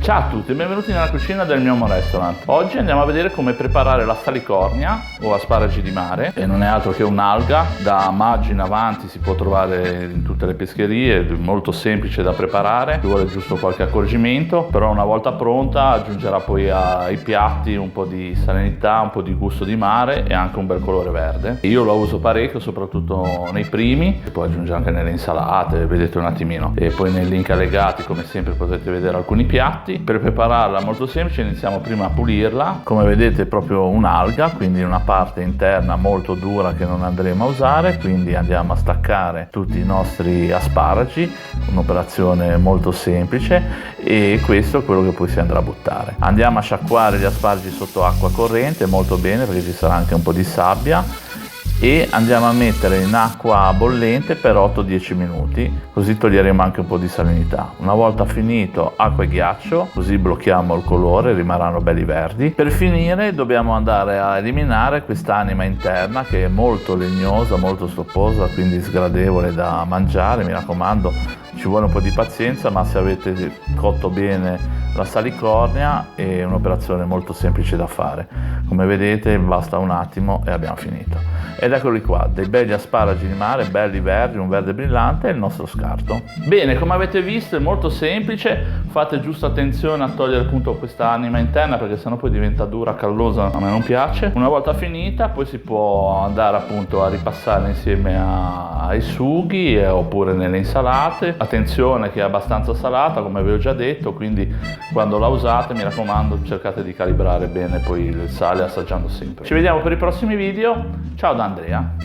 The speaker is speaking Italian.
Ciao a tutti e benvenuti nella cucina del mio Home Restaurant. Oggi andiamo a vedere come preparare la salicornia o asparagi di mare, e non è altro che un'alga. Da maggio in avanti si può trovare in tutte le pescherie, è molto semplice da preparare, ci vuole giusto qualche accorgimento, però una volta pronta aggiungerà poi ai piatti un po' di salinità, un po' di gusto di mare e anche un bel colore verde. Io lo uso parecchio, soprattutto nei primi, si può aggiungere anche nelle insalate, vedete un attimino, e poi nei link allegati come sempre potete vedere alcuni piatti. Per prepararla molto semplice, iniziamo prima a pulirla. Come vedete è proprio un'alga, quindi una parte interna molto dura che non andremo a usare, quindi andiamo a staccare tutti i nostri asparagi, un'operazione molto semplice, e questo è quello che poi si andrà a buttare. Andiamo a sciacquare gli asparagi sotto acqua corrente molto bene, perché ci sarà anche un po' di sabbia, e andiamo a mettere in acqua bollente per 8-10 minuti, così toglieremo anche un po' di salinità. Una volta finito, acqua e ghiaccio, così blocchiamo il colore, rimarranno belli verdi. Per finire dobbiamo andare a eliminare quest'anima interna che è molto legnosa, molto stopposa, quindi sgradevole da mangiare. Mi raccomando, ci vuole un po' di pazienza, ma se avete cotto bene la salicornia è un'operazione molto semplice da fare. Come vedete basta un attimo e abbiamo finito. Ed eccoli qua, dei belli asparagi di mare, belli verdi, un verde brillante, e il nostro scarto. Bene, come avete visto è molto semplice, fate giusto attenzione a togliere appunto questa anima interna, perché sennò poi diventa dura, callosa, a me non piace. Una volta finita poi si può andare appunto a ripassare insieme ai sughi oppure nelle insalate. Attenzione che è abbastanza salata, come vi ho già detto, quindi quando la usate mi raccomando cercate di calibrare bene poi il sale assaggiando sempre. Ci vediamo per i prossimi video, ciao da Andrea.